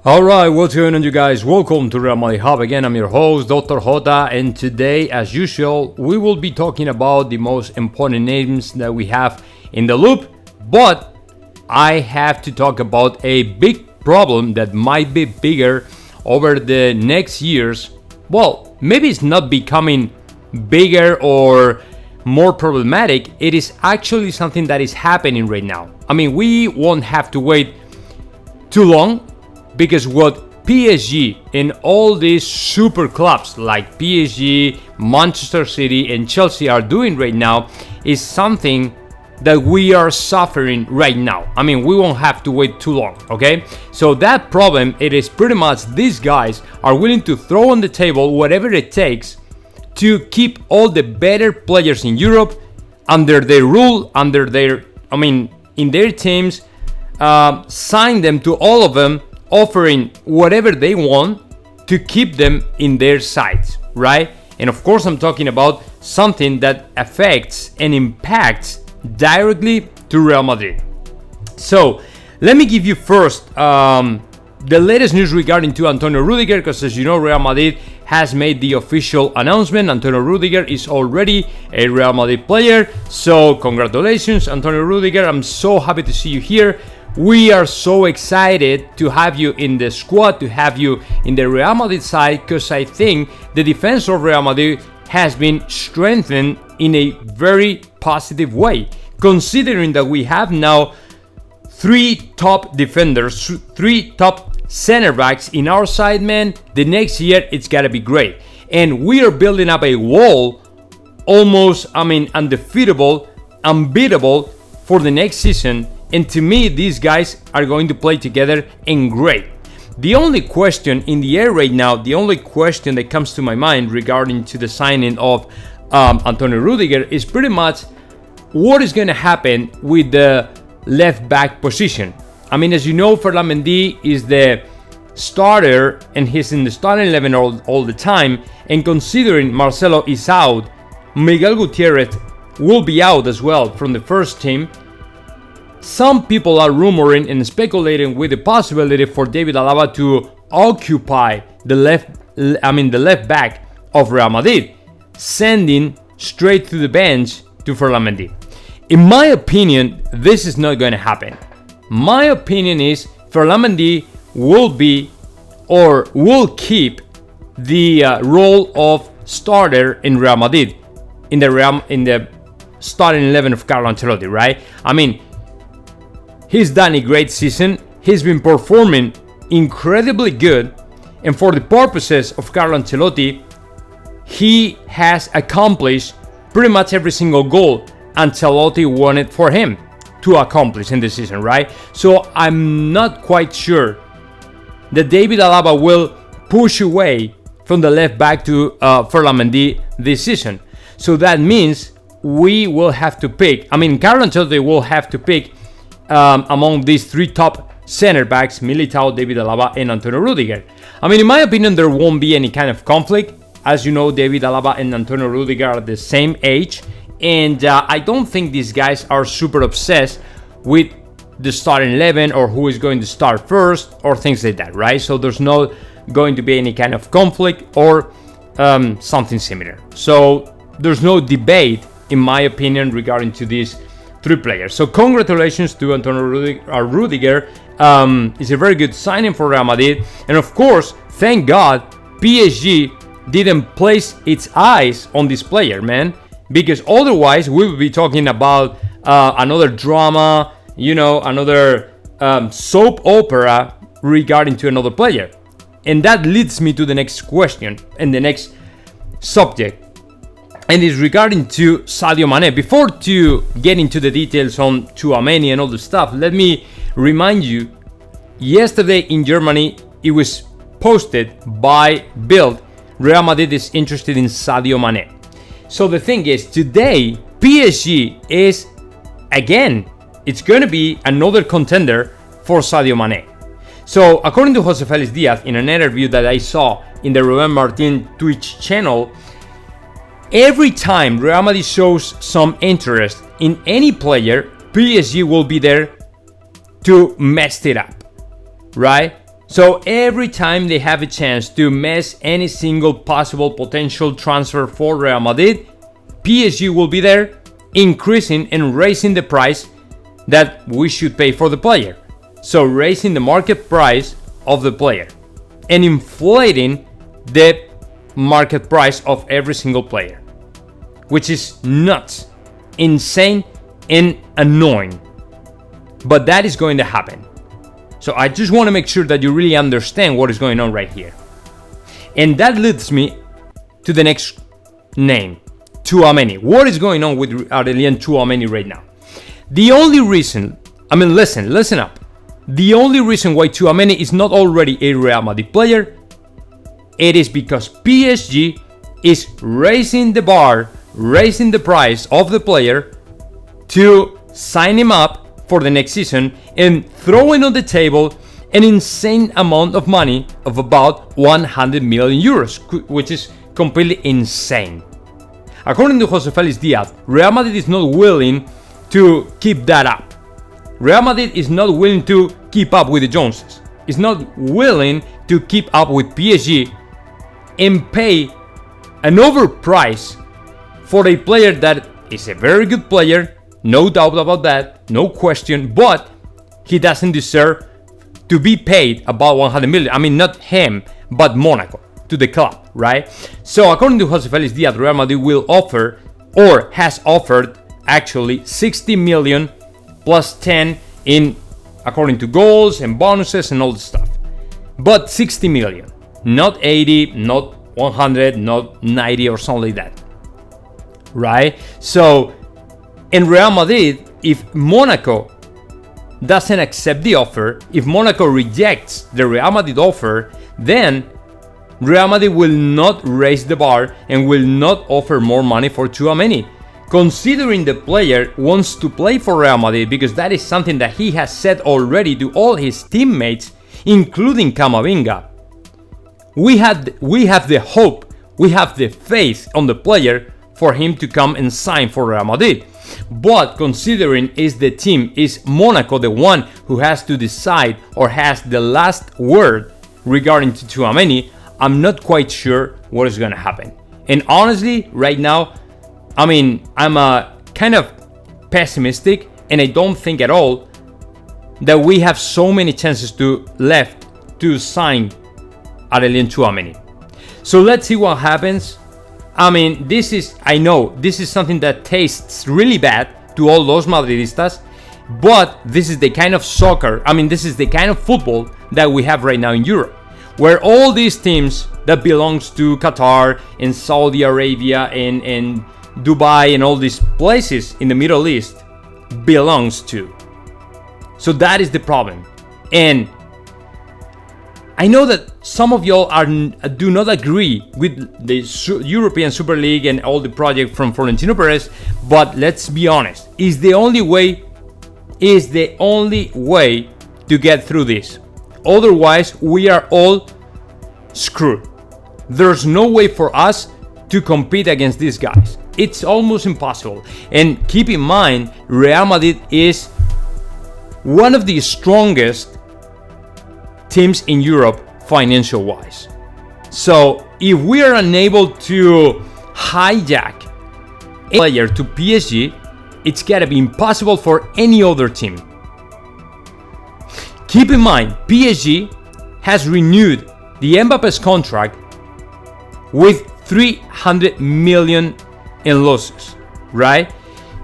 Alright, what's going on, you guys? Welcome to Real Madrid Hub. Again, I'm your host, Dr. JOTA, and today, as usual, we will be talking about the most important names that we have in the loop, but I have to talk about a big problem that might be bigger over the next years. Well, maybe it's not becoming bigger or more problematic. It is actually something that is happening right now. I mean, we won't have to wait too long, because what PSG and all these super clubs like PSG, Manchester City and Chelsea are doing right now is something that we are suffering right now. I mean, we won't have to wait too long, okay? So that problem, it is pretty much these guys are willing to throw on the table whatever it takes to keep all the better players in Europe under their rule, in their teams, sign them to all of them, offering whatever they want to keep them in their sides, right? And of course, I'm talking about something that affects and impacts directly to Real Madrid. So let me give you first the latest news regarding to Antonio Rüdiger, because as you know, Real Madrid has made the official announcement. Antonio Rüdiger is already a Real Madrid player. So congratulations, Antonio Rüdiger. I'm so happy to see you here. We are so excited to have you in the squad, to have you in the Real Madrid side, because I think the defense of Real Madrid has been strengthened in a very positive way, considering that we have now three top defenders, three top center backs in our side, man. The next year, it's got to be great. And we are building up a wall, undefeatable, unbeatable for the next season. And to me, these guys are going to play together and great. The only question in the air right now, the only question that comes to my mind regarding to the signing of Antonio Rüdiger is pretty much what is going to happen with the left back position. I mean, as you know, Mendy is the starter and he's in the starting 11 all the time. And considering Marcelo is out, Miguel Gutierrez will be out as well from the first team. Some people are rumoring and speculating with the possibility for David Alaba to occupy the left back of Real Madrid, sending straight to the bench to Mendy. In my opinion, this is not going to happen. My opinion is Mendy will keep the role of starter in Real Madrid in the starting 11 of Carlo Ancelotti, right? I mean, he's done a great season. He's been performing incredibly good. And for the purposes of Carlo Ancelotti, he has accomplished pretty much every single goal Ancelotti wanted for him to accomplish in the season, right? So I'm not quite sure that David Alaba will push away from the left back to Mendy this season. So that means we will have to pick. Carlo Ancelotti will have to pick among these three top center backs, Militao, David Alaba, and Antonio Rüdiger. In my opinion, there won't be any kind of conflict. As you know, David Alaba and Antonio Rüdiger are the same age, and I don't think these guys are super obsessed with the starting 11 or who is going to start first or things like that, right? So there's not going to be any kind of conflict or something similar. So there's no debate, in my opinion, regarding to these three players. So congratulations to Antonio Rüdiger. It's a very good signing for Real Madrid. And of course, thank God, PSG didn't place its eyes on this player, man. Because otherwise, we would be talking about another drama, another soap opera regarding to another player. And that leads me to the next question and the next subject. And it's regarding to Sadio Mane. Before to get into the details on Tchouameni and all the stuff, let me remind you, yesterday in Germany, it was posted by Bild, Real Madrid is interested in Sadio Mane. So the thing is, today, PSG is, again, it's going to be another contender for Sadio Mane. So according to Jose Felix Diaz, in an interview that I saw in the Ruben Martin Twitch channel, every time Real Madrid shows some interest in any player, PSG will be there to mess it up, right? So every time they have a chance to mess any single possible potential transfer for Real Madrid, PSG will be there, increasing and raising the price that we should pay for the player. So raising the market price of the player and inflating the market price of every single player, which is nuts, insane, and annoying. But that is going to happen. So I just want to make sure that you really understand what is going on right here. And that leads me to the next name, Tchouameni. What is going on with Aurelien Tchouameni right now? The only reason, listen up. The only reason why Tchouameni is not already a Real Madrid player, it is because PSG is raising the bar, raising the price of the player to sign him up for the next season and throwing on the table an insane amount of money of about 100 million euros, which is completely insane. According to José Félix Díaz, Real Madrid is not willing to keep that up. Real Madrid is not willing to keep up with the Joneses. It's not willing to keep up with PSG and pay an overprice for a player that is a very good player, no doubt about that, no question, but he doesn't deserve to be paid about 100 million. Not him, but Monaco, to the club, right? So according to José Félix Díaz, Real Madrid will offer, or has offered, actually 60 million plus 10 in, according to goals and bonuses and all the stuff. But 60 million, not 80, not 100, not 90 or something like that, right? So in Real Madrid, if Monaco doesn't accept the offer, if Monaco rejects the Real Madrid offer, then Real Madrid will not raise the bar and will not offer more money for Tchouameni. Considering the player wants to play for Real Madrid, because that is something that he has said already to all his teammates, including Camavinga, we have the hope, we have the faith on the player for him to come and sign for Real Madrid. But considering is Monaco the one who has to decide or has the last word regarding to Tchouameni, I'm not quite sure what is going to happen. And honestly, right now, I'm kind of pessimistic, and I don't think at all that we have so many chances left to sign Aurelien Tchouameni. So let's see what happens. I know this is something that tastes really bad to all those Madridistas, but this is the kind of soccer, this is the kind of football that we have right now in Europe, where all these teams that belongs to Qatar and Saudi Arabia and Dubai and all these places in the Middle East belongs to. So that is the problem. And I know that some of y'all do not agree with the European Super League and all the project from Florentino Perez, but let's be honest, is the only way to get through this. Otherwise, we are all screwed. There's no way for us to compete against these guys. It's almost impossible. And keep in mind, Real Madrid is one of the strongest teams in Europe financial wise. So if we are unable to hijack a player to PSG, it's gotta be impossible for any other team. Keep in mind, PSG has renewed the Mbappe's contract with 300 million in losses, right?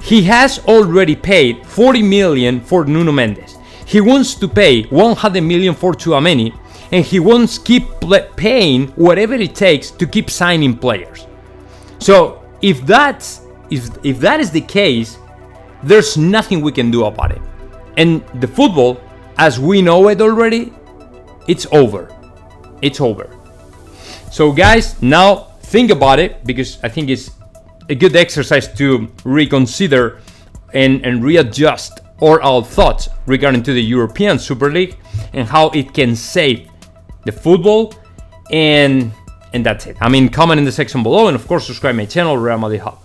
He has already paid 40 million for Nuno Mendes. He wants to pay 100 million for Tchouameni, and he wants to keep paying whatever it takes to keep signing players. So if that is the case, there's nothing we can do about it. And the football, as we know it already, it's over. It's over. So guys, now think about it, because I think it's a good exercise to reconsider and readjust all our thoughts regarding to the European Super League and how it can save the football, and that's it. Comment in the section below, and of course subscribe my channel, Real Madrid Hub.